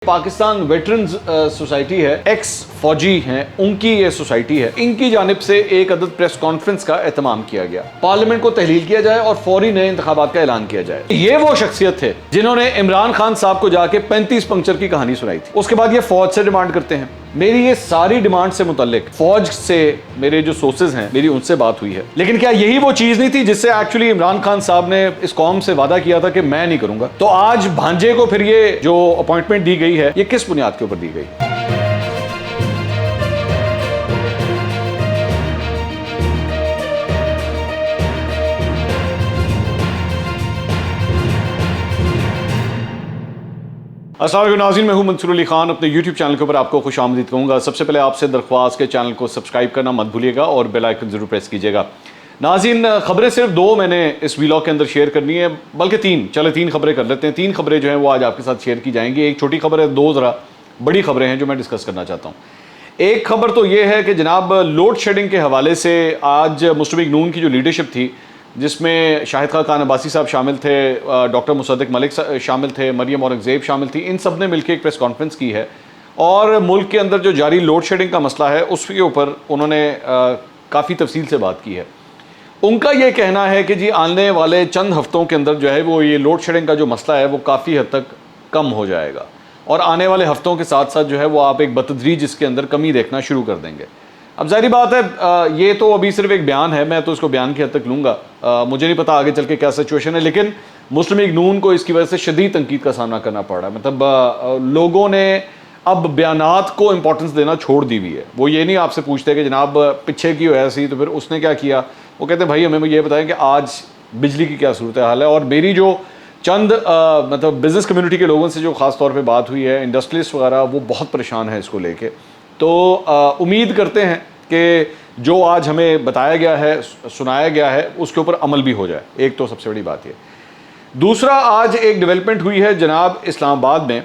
Pakistan veterans society है, x फौजी हैं, उनकी ये सोसाइटी है। इनकी जानिब से एक अदद प्रेस कॉन्फ्रेंस का एहतमाम किया गया। पार्लियामेंट को तहलील किया जाए और फौरी नए इंतखाबात का ऐलान किया जाए। ये वो शख्सियत थे जिन्होंने इमरान खान साहब को जाके 35 पंक्चर की कहानी सुनाई थी। उसके बाद ये फौज से डिमांड करते हैं। मेरी ये सारी डिमांड से मुतल्लिक फौज से मेरे जो सोर्सेज हैं, मेरी उनसे बात हुई है। लेकिन क्या यही वो चीज नहीं थी जिससे एक्चुअली इमरान खान साहब ने इस कौम से वादा किया था कि मैं नहीं करूंगा? तो आज भांजे को फिर ये जो अपॉइंटमेंट दी गई है, ये किस बुनियाद के ऊपर दी गई? अस्सलाम वालेकुम नाज़रीन, मैं हूं मंसूर अली खान। अपने YouTube चैनल के ऊपर आपको खुश आमदीद कहूँगा। सबसे पहले आपसे दरख्वास्त के चैनल को सब्सक्राइब करना मत भूलिएगा और बेल आइकन ज़रूर प्रेस कीजिएगा। नाज़रीन, खबरें सिर्फ दो मैंने इस व्लॉग के अंदर शेयर करनी है, बल्कि तीन। चले तीन खबरें कर लेते हैं। तीन खबरें जो हैं वो आज आपके साथ शेयर की जाएंगी। एक छोटी खबर है, दो ज़रा बड़ी खबरें हैं जो मैं डिस्कस करना चाहता हूँ। एक खबर तो ये है कि जनाब लोड शेडिंग के हवाले से आज मुस्लिम लीग नून की जो लीडरशिप थी, जिसमें शाहिद खान अब्बासी साहब शामिल थे, डॉक्टर मुसद्दिक मलिक शामिल थे, मरियम औरंगज़ेब शामिल थी, इन सब ने मिलकर एक प्रेस कॉन्फ्रेंस की है और मुल्क के अंदर जो जारी लोड शेडिंग का मसला है उसके ऊपर उन्होंने काफ़ी तफसील से बात की है। उनका ये कहना है कि जी आने वाले चंद हफ्तों के अंदर जो है वो ये लोड शेडिंग का जो मसला है वो काफ़ी हद तक कम हो जाएगा और आने वाले हफ्तों के साथ साथ जो है वो आप एक बतदरीज इसके अंदर कमी देखना शुरू कर देंगे। अब जाहिर बात है, ये तो अभी सिर्फ एक बयान है, मैं तो इसको बयान की हद तक लूँगा। मुझे नहीं पता आगे चल के क्या सिचुएशन है, लेकिन मुस्लिम लीग नून को इसकी वजह से शदीद तनकीद का सामना करना पड़ रहा है। मतलब लोगों ने अब बयानात को इंपॉर्टेंस देना छोड़ दी हुई है। वो ये नहीं आपसे पूछते कि जनाब पीछे की ऐसी तो फिर उसने क्या किया। वो कहते हैं भाई हमें ये बताएं कि आज बिजली की क्या सूरत हाल है। और मेरी जो चंद मतलब बिज़नेस कम्युनिटी के लोगों से जो ख़ास तौर पे बात हुई है, इंडस्ट्रियलिस्ट वगैरह, वो बहुत परेशान है इसको लेके। तो उम्मीद करते हैं कि जो आज हमें बताया गया है, सुनाया गया है, उसके ऊपर अमल भी हो जाए। एक तो सबसे बड़ी बात ये। दूसरा, आज एक डेवलपमेंट हुई है जनाब इस्लामाबाद में।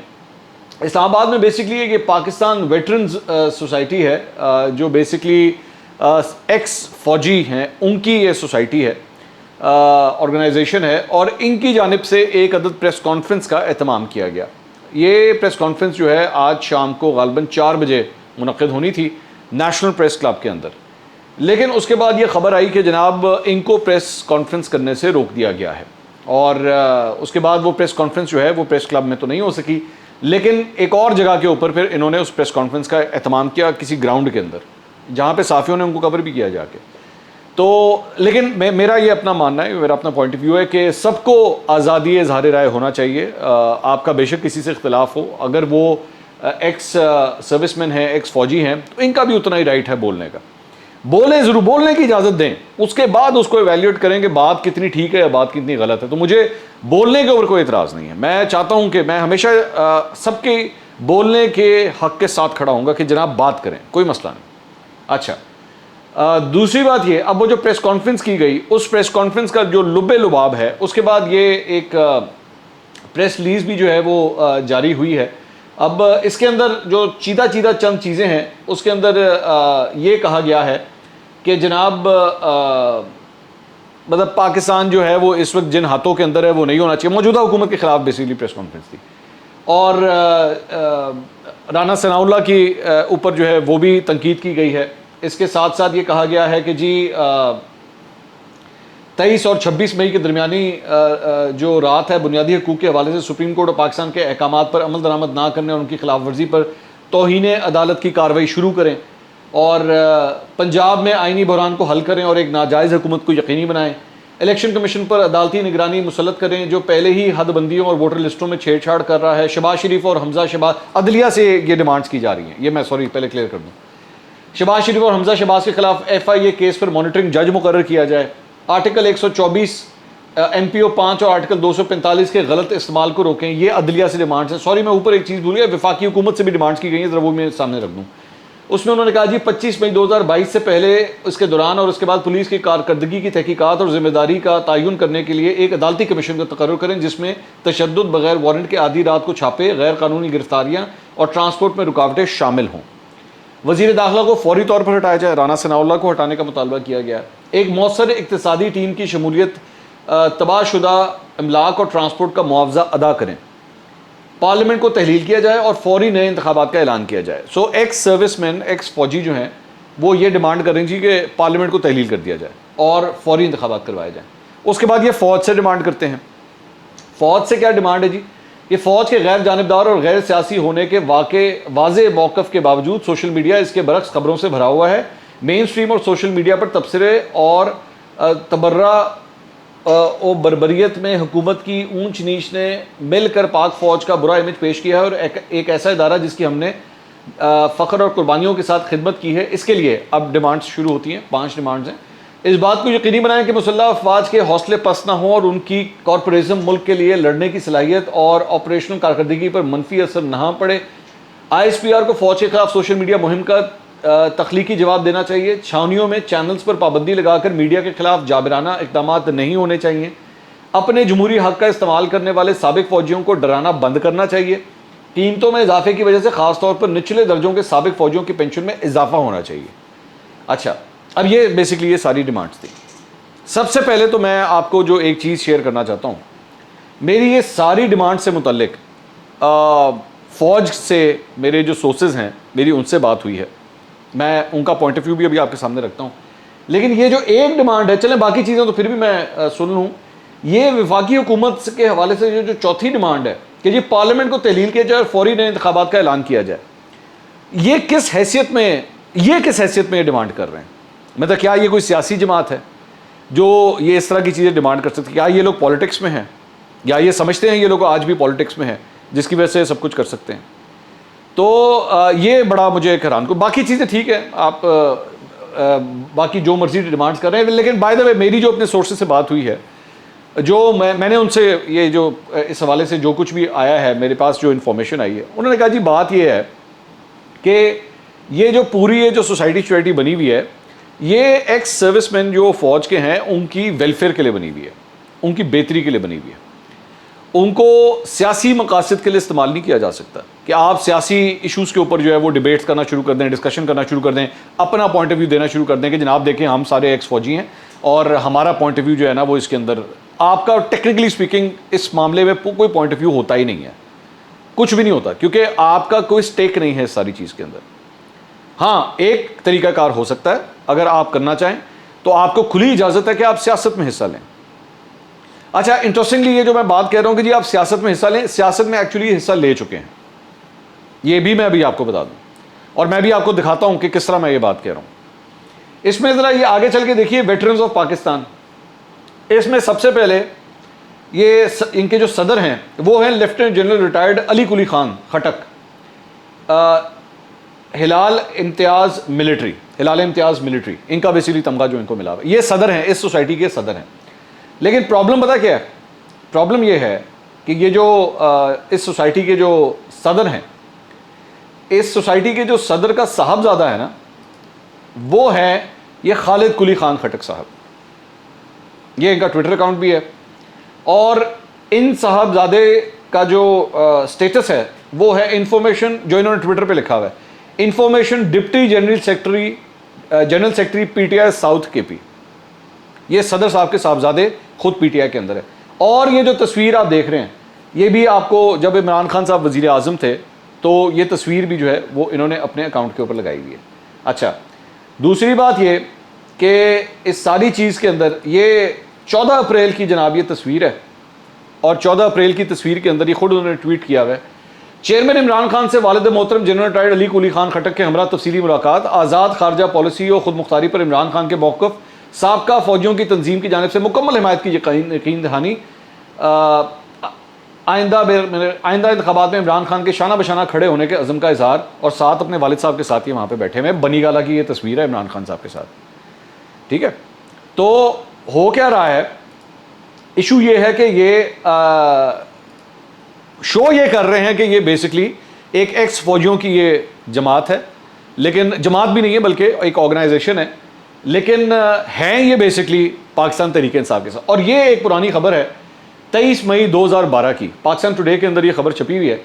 इस्लामाबाद में बेसिकली ये पाकिस्तान वेटरन्स सोसाइटी है, जो बेसिकली एक्स फौजी हैं, उनकी ये सोसाइटी है, ऑर्गेनाइजेशन है और इनकी जानिब से एक अदद प्रेस कॉन्फ्रेंस का एहतमाम किया गया। ये प्रेस कॉन्फ्रेंस जो है आज शाम को गालबन 4 बजे मुनक्किद होनी थी नेशनल प्रेस क्लब के अंदर, लेकिन उसके बाद ये खबर आई कि जनाब इनको प्रेस कॉन्फ्रेंस करने से रोक दिया गया है और उसके बाद वो प्रेस कॉन्फ्रेंस जो है वो प्रेस क्लब में तो नहीं हो सकी, लेकिन एक और जगह के ऊपर फिर इन्होंने उस प्रेस कॉन्फ्रेंस का एहतमाम किया, किसी ग्राउंड के अंदर, जहाँ पे साफ़ियों ने उनको कवर भी किया जाके। तो लेकिन मेरा ये अपना मानना है, मेरा अपना पॉइंट ऑफ व्यू है कि सबको आज़ादी इज़हार राय होना चाहिए। आपका बेशक किसी से इख्तिलाफ हो, अगर वो एक्स सर्विसमैन है, एक्स फौजी हैं, तो इनका भी उतना ही राइट है बोलने का। बोलें ज़रूर, बोलने की इजाज़त दें, उसके बाद उसको एवेल्यूएट करें कि बात कितनी ठीक है या बात कितनी गलत है। तो मुझे बोलने के ऊपर कोई एतराज़ नहीं है। मैं चाहता हूं कि मैं हमेशा सबके बोलने के हक़ के साथ खड़ा हूँगा कि जनाब बात करें, कोई मसला नहीं। अच्छा, दूसरी बात ये, अब वो जो प्रेस कॉन्फ्रेंस की गई, उस प्रेस कॉन्फ्रेंस का जो लुब्बे लुबाब है, उसके बाद ये एक प्रेस रिलीज़ भी जो है वो जारी हुई है। अब इसके अंदर जो चीदा चंद चीज़ें हैं, उसके अंदर ये कहा गया है कि जनाब मतलब पाकिस्तान जो है वो इस वक्त जिन हाथों के अंदर है वो नहीं होना चाहिए। मौजूदा हुकूमत के ख़िलाफ़ बेसिकली प्रेस कॉन्फ्रेंस थी और राना सनाउल्लाह की ऊपर जो है वो भी तनकीद की गई है। इसके साथ साथ ये कहा गया है कि जी 23 और 26 मई के दरमियानी जो रात है, बुनियादी हकूक़ के हवाले से सुप्रीम कोर्ट और पाकिस्तान के अहकामात पर अमल दरामद ना करने और उनकी खिलाफ वर्जी पर तौहीन अदालत की कार्रवाई शुरू करें और पंजाब में आइनी बहरान को हल करें और एक नाजायज़ हुकूमत को यकीनी बनाएं। इलेक्शन कमीशन पर अदालती निगरानी मुसल्लत करें जो पहले ही हदबंदियों और वोटर लिस्टों में छेड़छाड़ कर रहा है। शहबाज शरीफ और हमजा शहबाज, अदलिया से ये डिमांड्स की जा रही हैं, ये मैं सॉरी पहले क्लियर कर दूँ। शहबाज शरीफ और हमजा शहबाज के खिलाफ FIA केस पर मॉनिटरिंग जज मुकर्रर किया जाए। आर्टिकल 124 MPO 5 और आर्टिकल 245 के गलत इस्तेमाल को रोकें। ये अदलिया से डिमांड्स हैं। सॉरी, मैं ऊपर एक चीज़ भूल गया, वफाकी हुकूमत से भी डिमांड्स की गई हैं, ज़रा वो मैं सामने रख दूँ। उसमें उन्होंने कहा जी 25 मई 2022 से पहले, इसके दौरान और उसके बाद पुलिस की कारकर्दगी की तहकीकात और जिम्मेदारी का तयन करने के लिए एक अदालती कमीशन का तकर्रुर करें जिसमें तशद्दुद, बगैर वारंट के आधी रात को छापे, गैर कानूनी गिरफ्तारियाँ और ट्रांसपोर्ट में रुकावटें शामिल हों। वज़ीर दाखिला को फौरी तौर पर हटाया जाए। राना सनाउल्लाह को हटाने का मुतालबा किया गया। एक मौसर इक़्तिसादी टीम की शमूलियत, तबाहशुदा अमलाक और ट्रांसपोर्ट का मुआवजा अदा करें। पार्लियामेंट को तहलील किया जाए और फौरी नए इंतखाबात का ऐलान किया जाए। सो एक्स सर्विसमैन, एक्स फौजी जो हैं वो ये डिमांड कर रही थी कि पार्लियामेंट को तहलील कर दिया जाए और फौरी इंतखाबात करवाए जाएँ। उसके बाद ये फ़ौज से डिमांड करते हैं। फ़ौज से क्या डिमांड है जी? ये फ़ौज के गैर जानिबदार और गैर सियासी होने के वाज़े मौक़िफ़ के बावजूद सोशल मीडिया इसके बरक्स खबरों से भरा हुआ है। मेन स्ट्रीम और सोशल मीडिया पर तबसरे और तबर्रा और बर्बरियत में हुकूमत की ऊंच नीच ने मिलकर पाक फ़ौज का बुरा इमेज पेश किया है और एक ऐसा इदारा जिसकी हमने फ़ख्र और कुर्बानियों के साथ खिदमत की है, इसके लिए अब डिमांड्स शुरू होती हैं। 5 डिमांड्स हैं। इस बात को यकीनी बनाएं कि मुसल्लह अफवाज के हौसले पस्त ना हो और उनकी कॉरपोरेटिज्म मुल्क के लिए लड़ने की सलाहियत और ऑपरेशनल कारकर्दगी पर मनफी असर ना पड़े। ISPR को फ़ौज के खिलाफ सोशल मीडिया मुहिम का तख्लीकी जवाब देना चाहिए। छावनियों में चैनल्स पर पाबंदी लगाकर मीडिया के खिलाफ जाबराना इक़दाम नहीं होने चाहिए। अपने जमहूरी हक़ का इस्तेमाल करने वाले साबिक फ़ौजियों को डराना बंद करना चाहिए। कीमतों में इजाफे की वजह से ख़ासतौर पर निचले दर्जों के साबिक फ़ौजियों की पेंशन में इजाफा होना चाहिए। अच्छा, अब ये बेसिकली ये सारी डिमांड्स थी। सबसे पहले तो मैं आपको जो एक चीज़ शेयर करना चाहता हूँ, मेरी ये सारी डिमांड से मुतल्लिक फ़ौज से मेरे जो सोर्सेज हैं, मेरी उनसे बात हुई है। मैं उनका पॉइंट ऑफ व्यू भी अभी आपके सामने रखता हूँ। लेकिन ये जो एक डिमांड है, चलें बाकी चीज़ें तो फिर भी मैं सुन लूँ। ये वफाकी हुकूमत के हवाले से जो चौथी डिमांड है कि जी पार्लियामेंट को तहलील किया जाए और फौरी नए इंतखाबात का ऐलान किया जाए, ये किस हैसियत में ये डिमांड कर रहे हैं? मतलब क्या ये कोई सियासी जमात है जो ये इस तरह की चीज़ें डिमांड कर सकती है? क्या ये लोग पॉलिटिक्स में हैं, या ये समझते हैं ये लोग आज भी पॉलिटिक्स में हैं जिसकी वजह से सब कुछ कर सकते हैं? तो ये बड़ा मुझे हैरान को। बाकी चीज़ें ठीक है, आप बाकी जो मर्जी डिमांड्स कर रहे हैं। लेकिन बाय द वे मेरी जो अपने सोर्सेज से बात हुई है, जो मैंने उनसे ये जो इस हवाले से जो कुछ भी आया है, मेरे पास जो इन्फॉर्मेशन आई है, उन्होंने कहा जी बात ये है कि ये जो पूरी ये जो सोसाइटी बनी हुई है, ये एक्स सर्विसमैन जो फ़ौज के हैं उनकी वेलफेयर के लिए बनी हुई है, उनकी बेहतरी के लिए बनी हुई है। उनको सियासी मकासद के लिए इस्तेमाल नहीं किया जा सकता कि आप सियासी इश्यूज़ के ऊपर जो है वो डिबेट्स करना शुरू कर दें, डिस्कशन करना शुरू कर दें, अपना पॉइंट ऑफ व्यू देना शुरू कर दें कि जनाब देखें हम सारे एक्स फौजी हैं और हमारा पॉइंट ऑफ व्यू जो है ना वो इसके अंदर, आपका टेक्निकली स्पीकिंग इस मामले में कोई पॉइंट ऑफ व्यू होता ही नहीं है, कुछ भी नहीं होता, क्योंकि आपका कोई स्टेक नहीं है इस सारी चीज़ के अंदर। हाँ, एक तरीक़ाकार हो सकता है, अगर आप करना चाहें तो आपको खुली इजाज़त है कि आप सियासत में हिस्सा लें। अच्छा, इंटरेस्टिंगली ये जो मैं बात कह रहा हूँ कि जी आप सियासत में हिस्सा लें, सियासत में एक्चुअली हिस्सा ले चुके हैं, ये भी मैं अभी आपको बता दूँ और मैं भी आपको दिखाता हूँ कि किस तरह मैं ये बात कह रहा हूँ। इसमें ज़रा ये आगे चल के देखिए, वेटरन्स ऑफ पाकिस्तान, इसमें सबसे पहले ये इनके जो सदर हैं वो हैं lieutenant general retired Ali Kuli Khan खटक, हिलाल इम्तियाज़ मिलिट्री, इनका बेसिकली तमगा जो इनको मिला हुआ है। ये सदर हैं, इस सोसाइटी के सदर हैं। लेकिन प्रॉब्लम पता क्या है? प्रॉब्लम ये है कि ये जो इस सोसाइटी के जो सदर हैं, इस सोसाइटी के जो सदर का साहबजादा है ना, वो है ये खालिद कुली खान खटक साहब। ये इनका ट्विटर अकाउंट भी है और इन साहबजादे का जो स्टेटस है वो है इंफॉर्मेशन, जो इन्होंने ट्विटर पे लिखा हुआ है, information deputy general secretary PTI south KP। ये सदर साहब के साहबजादे खुद PTI के अंदर है। और ये जो तस्वीर आप देख रहे हैं, ये भी आपको जब इमरान खान साहब वज़ीर आज़म थे तो ये तस्वीर भी जो है वो इन्होंने अपने अकाउंट के ऊपर लगाई हुई है। अच्छा, दूसरी बात ये कि इस सारी चीज़ के अंदर ये 14 अप्रैल की जनाब ये तस्वीर है और 14 अप्रैल की तस्वीर के अंदर ये खुद उन्होंने ट्वीट किया हुआ है, चेयरमैन इमरान खान से वालिद मोहतरम जनरल रिटायर्ड अली कुली खान खटक के हमरा तफसीली मुलाकात, आज़ाद खारजा पॉलिसी और खुद मुख्तारी पर इमरान खान के मौक़िफ़, साबका फ़ौजियों की तंजीम की जानिब से मुकम्मल हिमायत की यकीन दहानी, आइंदा इंतखाबात में इमरान खान के शाना बशाना खड़े होने के अज़म का इजहार, और साथ अपने वालिद साहब के साथ ही वहाँ पे बैठे हुए बनी गाला की ये तस्वीर है इमरान खान साहब के साथ। ठीक है, तो हो क्या रहा है, इशू ये है कि ये शो ये कर रहे हैं कि ये बेसिकली एक एक्स फौजियों की ये जमात है, लेकिन जमात भी नहीं है बल्कि एक ऑर्गेनाइजेशन है, लेकिन हैं ये बेसिकली पाकिस्तान तहरीक इंसाफ के साथ। और ये एक पुरानी खबर है 23 मई 2012 की, पाकिस्तान टुडे के अंदर ये खबर छपी हुई है।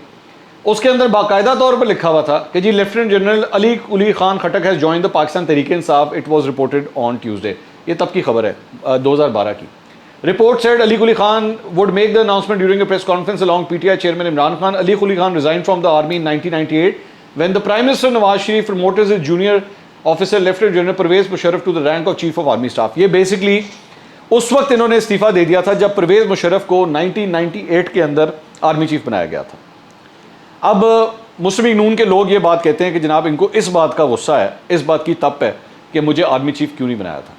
उसके अंदर बाकायदा तौर पर लिखा हुआ था कि जी lieutenant general Ali Kuli Khan Khattak has joined the Pakistan Tehreek Insaf, it was reported on Tuesday. ये तब की खबर है 2012 की। Report said Ali Quli Khan would make the announcement during a press conference along PTI chairman Imran Khan. Ali Quli Khan resigned from the army in 1998 when the Prime Minister Nawaz Sharif promoted his junior officer Lieutenant General Pervez Musharraf to the rank of Chief of Army Staff. ये basically उस वक्त इन्होंने इस्तीफा दे दिया था जब परवेज मुशर्रफ को 1998 के अंदर आर्मी चीफ बनाया गया था। अब मुस्लिम लीग नून के लोग ये बात कहते हैं कि जनाब इनको इस बात का गुस्सा है, इस बात की तप है कि मुझे आर्मी चीफ क्यों नहीं बनाया था,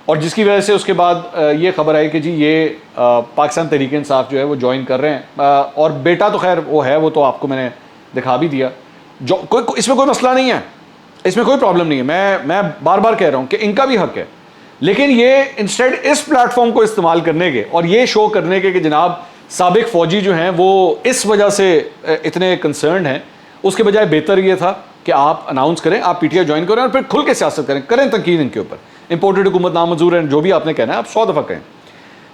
और जिसकी वजह से उसके बाद ये खबर आई कि जी ये पाकिस्तान तहरीक इंसाफ जो है वो ज्वाइन कर रहे हैं। और बेटा तो खैर वो है, वो तो आपको मैंने दिखा भी दिया, जो इसमें कोई मसला नहीं है, इसमें कोई प्रॉब्लम नहीं है। मैं बार बार कह रहा हूँ कि इनका भी हक है, लेकिन ये इंस्टेड इस प्लेटफॉर्म को इस्तेमाल करने के और ये शो करने के कि जनाब साबिक फ़ौजी जो हैं वो इस वजह से इतने कंसर्न हैं, उसके बजाय बेहतर ये था कि आप अनाउंस करें, आप पीटीआई ज्वाइन करें और फिर खुल के सियासत करें तनकीद इनके ऊपर। इंपोर्टेड हुकूमत नामंजूर है, जो भी आपने कहना है आप 100 दफ़ा कहें,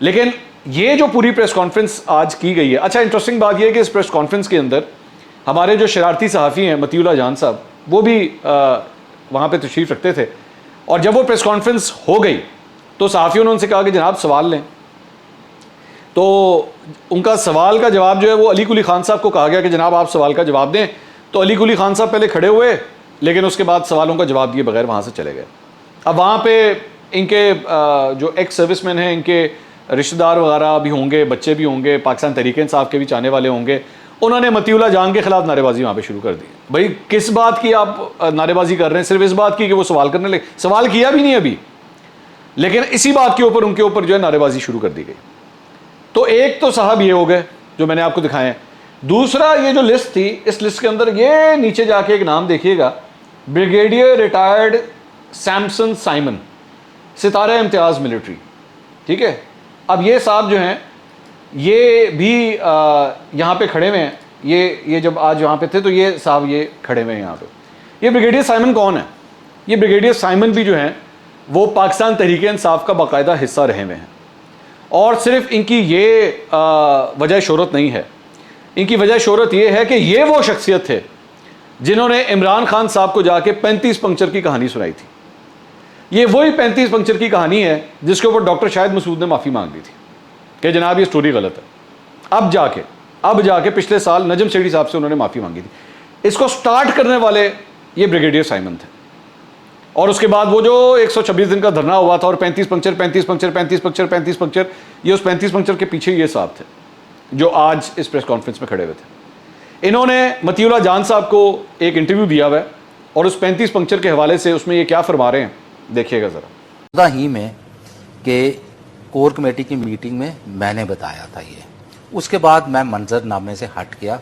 लेकिन ये जो पूरी प्रेस कॉन्फ्रेंस आज की गई है। अच्छा, इंटरेस्टिंग बात यह है कि इस प्रेस कॉन्फ्रेंस के अंदर हमारे जो शरारती सहाफ़ी हैं मतीउल्लाह जान साहब, वो भी वहाँ पर तशरीफ़ रखते थे, और जब वो प्रेस कॉन्फ्रेंस हो गई तो सहाफ़ियों ने उनसे कहा कि जनाब सवाल लें, तो उनका सवाल का जवाब जो है वो अली कुली खान साहब को कहा गया कि जनाब आप सवाल का जवाब दें। तो अली कुली खान साहब पहले खड़े हुए, लेकिन उसके बाद सवालों का जवाब दिए बगैर वहाँ से चले गए। अब वहाँ पे इनके जो एक्स सर्विसमैन हैं, इनके रिश्तेदार वगैरह भी होंगे, बच्चे भी होंगे, पाकिस्तान तहरीक इंसाफ के भी चाहने वाले होंगे, उन्होंने मतीउल्लाह जान के खिलाफ नारेबाजी वहाँ पे शुरू कर दी। भाई किस बात की आप नारेबाजी कर रहे हैं? सिर्फ इस बात की कि वो सवाल करने लगे, सवाल किया भी नहीं अभी, लेकिन इसी बात के ऊपर उनके ऊपर जो है नारेबाजी शुरू कर दी गई। तो एक तो साहब ये हो गए जो मैंने आपको दिखाए हैं। दूसरा, ये जो लिस्ट थी, इस लिस्ट के अंदर ये नीचे जाके एक नाम देखिएगा, ब्रिगेडियर रिटायर्ड सैमसन साइमन, सितारा इम्तियाज़ मिलिट्री, ठीक है। अब ये साहब जो हैं ये भी यहाँ पे खड़े हुए हैं, ये जब आज यहाँ पे थे तो ये साहब ये खड़े हुए हैं यहाँ पे। ये ब्रिगेडियर साइमन कौन है? ये ब्रिगेडियर साइमन भी जो हैं वो पाकिस्तान तहरीक इंसाफ का बाकायदा हिस्सा रहे हुए हैं, और सिर्फ इनकी ये वजह शोहरत नहीं है, इनकी वजह शोहरत ये है कि ये वो शख्सियत थे जिन्होंने इमरान खान साहब को जाके 35 पंक्चर की कहानी सुनाई थी। ये वही 35 पंक्चर की कहानी है जिसके ऊपर डॉक्टर शाहिद मसूद ने माफ़ी मांग ली थी कि जनाब ये स्टोरी गलत है। अब जाके पिछले साल नजम सेठी साहब से उन्होंने माफ़ी मांगी थी। इसको स्टार्ट करने वाले ये ब्रिगेडियर साइमन थे, और उसके बाद वो जो 126 दिन का धरना हुआ था और 35 पंक्चर, ये उस 35 पंक्चर के पीछे ये साहब थे जो आज इस प्रेस कॉन्फ्रेंस में खड़े हुए थे। इन्होंने मतीउल्लाह जान साहब को एक इंटरव्यू दिया हुआ है, और उस 35 पंक्चर के हवाले से उसमें ये क्या फरमा रहे हैं देखिएगा ज़रा। ही में कि कोर कमेटी की मीटिंग में मैंने बताया था ये, उसके बाद मैं मंजरनामे से हट गया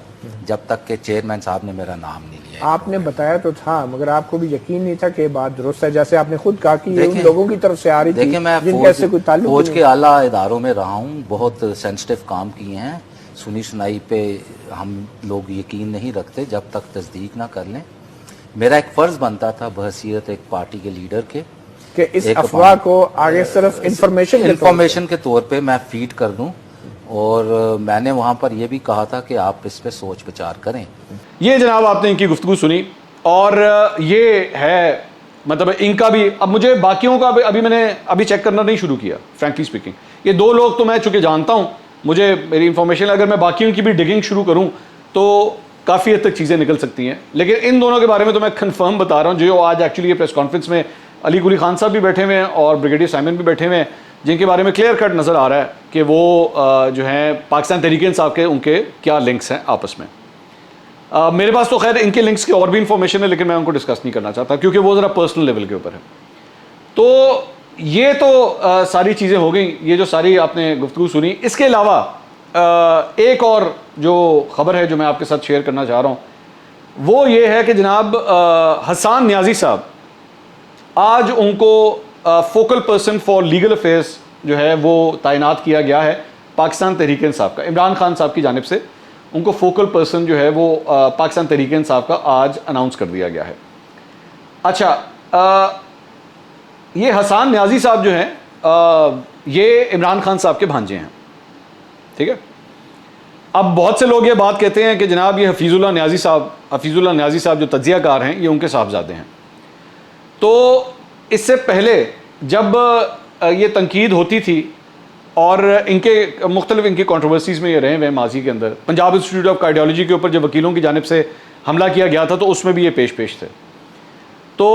जब तक कि चेयरमैन साहब ने मेरा नाम नहीं लिया। आपने बताया तो था, मगर आपको भी यकीन नहीं था कि बात दुरुस्त है, जैसे आपने खुद कहा कि ये उन लोगों की तरफ से आ रही थी। देखिए, मैं फौज के आला इदारों में रहा हूँ, बहुत सेंसिटिव काम किए हैं, सुनी सुनाई पे हम लोग यकीन नहीं रखते जब तक तस्दीक ना कर लें। मेरा एक फ़र्ज बनता था बहसीयत एक पार्टी के लीडर के कि इस अफवाह को आगे सिर्फ इंफॉर्मेशन के तौर पे मैं फीड कर दूं, और मैंने वहाँ पर यह भी कहा था कि आप इस पे सोच विचार करें। ये जनाब आपने इनकी गुफ्तगू सुनी, और ये है मतलब इनका भी। अब मुझे बाकियों का अभी मैंने चेक करना नहीं शुरू किया, फ्रैंकली स्पीकिंग। ये दो लोग तो मैं चूँकि जानता हूँ, मुझे मेरी इंफॉर्मेशन, अगर मैं बाकियों की भी डिगिंग शुरू करूँ तो काफ़ी हद तक चीज़ें निकल सकती हैं, लेकिन इन दोनों के बारे में तो मैं कन्फर्म बता रहा हूँ। जो आज एक्चुअली ये प्रेस कॉन्फ्रेंस में अली कुली खान साहब भी बैठे हुए हैं और ब्रिगेडियर साइमन भी बैठे हुए हैं, जिनके बारे में क्लियर कट नज़र आ रहा है कि वो जो हैं पाकिस्तान तहरीक इंसाफ के उनके क्या लिंक्स हैं आपस में। मेरे पास तो खैर इनके लिंक्स की और भी इंफॉर्मेशन है, लेकिन मैं उनको डिस्कस नहीं करना चाहता क्योंकि वो ज़रा पर्सनल लेवल के ऊपर है। तो ये तो सारी चीज़ें हो गई, ये जो सारी आपने गुफ्तगू सुनी। इसके अलावा एक और जो ख़बर है जो मैं आपके साथ शेयर करना चाह रहा हूँ, वो ये है कि जनाब हसन न्याजी साहब, आज उनको focal person for legal affairs जो है वो तैनात किया गया है पाकिस्तान तहरीक इंसाफ का। इमरान खान साहब की जानिब से उनको फोकल पर्सन जो है वो पाकिस्तान तहरीक इंसाफ का आज अनाउंस कर दिया गया है। अच्छा, ये हसन न्याजी साहब जो हैं ये इमरान खान साहब के भांजे हैं, ठीक है। अब बहुत से लोग ये बात कहते हैं कि जनाब ये हफीज़ुल्लाह न्याजी साहब जो तज्ज़ियाकार हैं ये उनके साहबजादे हैं। तो इससे पहले जब ये तनकीद होती थी और इनके मुख्तलिफ इनकी कंट्रोवर्सीज़ में ये रहे हुए माजी के अंदर। पंजाब इंस्टीट्यूट ऑफ कार्डियोलॉजी के ऊपर जब वकीलों की जानिब से हमला किया गया था तो उसमें भी ये पेश थे। तो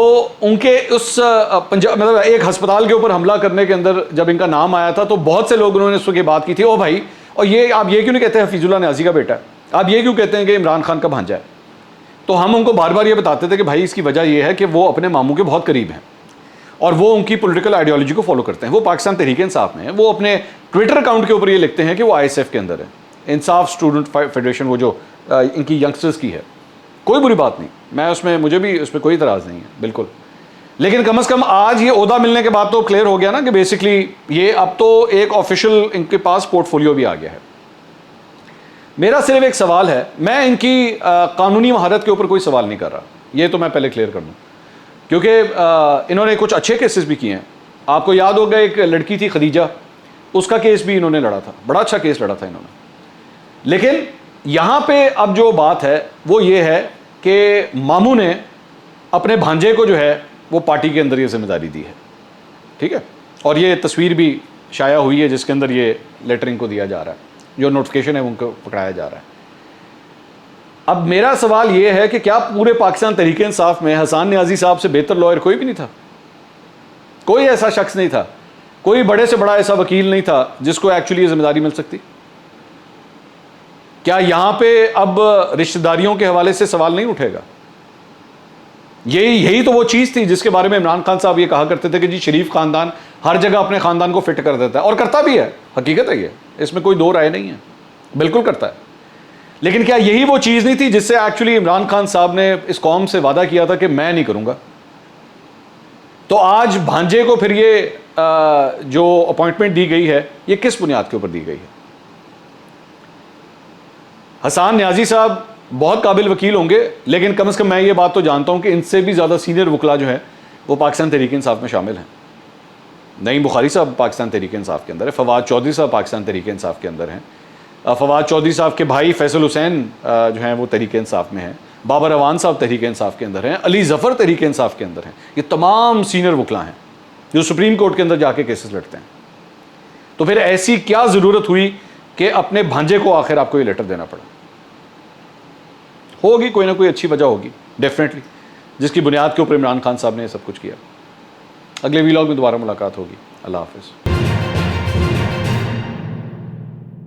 उनके उस पंजाब मतलब एक हस्पताल के ऊपर हमला करने के अंदर जब इनका नाम आया था तो बहुत से लोग उन्होंने इस वक्त बात की थी, ओ भाई, और ये आप ये क्यों नहीं कहते हफीजुल्लाह न्याजी का बेटा है, आप ये क्यों कहते हैं कि इमरान खान का भांजा है। तो हम उनको बार बार ये बताते थे कि भाई इसकी वजह यह है कि वो अपने मामू के बहुत करीब हैं और वो उनकी पॉलिटिकल आइडियोलॉजी को फॉलो करते हैं। वो पाकिस्तान तहरीक इंसाफ में है, वो अपने ट्विटर अकाउंट के ऊपर ये लिखते हैं कि वो ISF के अंदर है, इंसाफ स्टूडेंट फेडरेशन, वो जो इनकी यंगस्टर्स की है। कोई बुरी बात नहीं, मैं उसमें मुझे भी उस पर कोई इतराज़ नहीं है बिल्कुल, लेकिन कम से कम आज ये ओहदा मिलने के बाद तो क्लियर हो गया ना कि बेसिकली ये अब तो एक ऑफिशियल इनके पास पोर्टफोलियो भी आ गया है। मेरा सिर्फ एक सवाल है, मैं इनकी कानूनी महारत के ऊपर कोई सवाल नहीं कर रहा, ये तो मैं पहले क्लियर कर दूँ, क्योंकि इन्होंने कुछ अच्छे केसेस भी किए हैं। आपको याद होगा एक लड़की थी खदीजा, उसका केस भी इन्होंने लड़ा था, बड़ा अच्छा केस लड़ा था इन्होंने। लेकिन यहाँ पे अब जो बात है वो ये है कि मामू ने अपने भांजे को जो है वो पार्टी के अंदर ये जिम्मेदारी दी है, ठीक है, और ये तस्वीर भी शाया हुई है जिसके अंदर ये लेटरिंग को दिया जा रहा है, जो नोटिफिकेशन है उनको पकड़ाया जा रहा है। अब मेरा सवाल ये है कि क्या पूरे पाकिस्तान तहरीक इंसाफ में हसन न्याजी साहब से बेहतर लॉयर कोई भी नहीं था? कोई ऐसा शख्स नहीं था, कोई बड़े से बड़ा ऐसा वकील नहीं था जिसको एक्चुअली ये जिम्मेदारी मिल सकती? क्या यहां पे अब रिश्तेदारियों के हवाले से सवाल नहीं उठेगा? यही तो वो चीज़ थी जिसके बारे में इमरान खान साहब ये कहा करते थे कि जी शरीफ खानदान हर जगह अपने खानदान को फिट कर देता है, और करता भी है, हकीकत है ये, इसमें कोई दो राय नहीं है, बिल्कुल करता है। लेकिन क्या यही वो चीज़ नहीं थी जिससे एक्चुअली इमरान खान साहब ने इस कौम से वादा किया था कि मैं नहीं करूंगा? तो आज भांजे को फिर ये जो अपॉइंटमेंट दी गई है ये किस बुनियाद के ऊपर दी गई है? हसन न्याजी साहब बहुत काबिल वकील होंगे, लेकिन कम से कम मैं ये बात तो जानता हूं कि इनसे भी ज़्यादा सीनियर वकला जो है वो पाकिस्तान तहरीक इंसाफ में शामिल हैं। नईम बुखारी साहब पाकिस्तान तहरीक इंसाफ के अंदर है, फवाद चौधरी साहब पाकिस्तान तहरीक इंसाफ के अंदर हैं, फवाद चौधरी साहब के भाई फैसल हुसैन जो हैं वो तहरीक इंसाफ में हैं, बाबर अवान साहब तहरीक इंसाफ के अंदर हैं, अली ज़फ़र तहरीक इंसाफ के अंदर हैं। ये तमाम सीनियर वकला हैं जो सुप्रीम कोर्ट के अंदर जाके केसेस लड़ते हैं। तो फिर ऐसी क्या ज़रूरत हुई कि अपने भांजे को आखिर आपको ये लेटर देना पड़ा? होगी कोई ना कोई अच्छी वजह होगी डेफिनेटली, जिसकी बुनियाद के ऊपर इमरान खान साहब ने सब कुछ किया। अगले वीलॉग में दोबारा मुलाकात होगी। अल्लाह हाफ़िज़।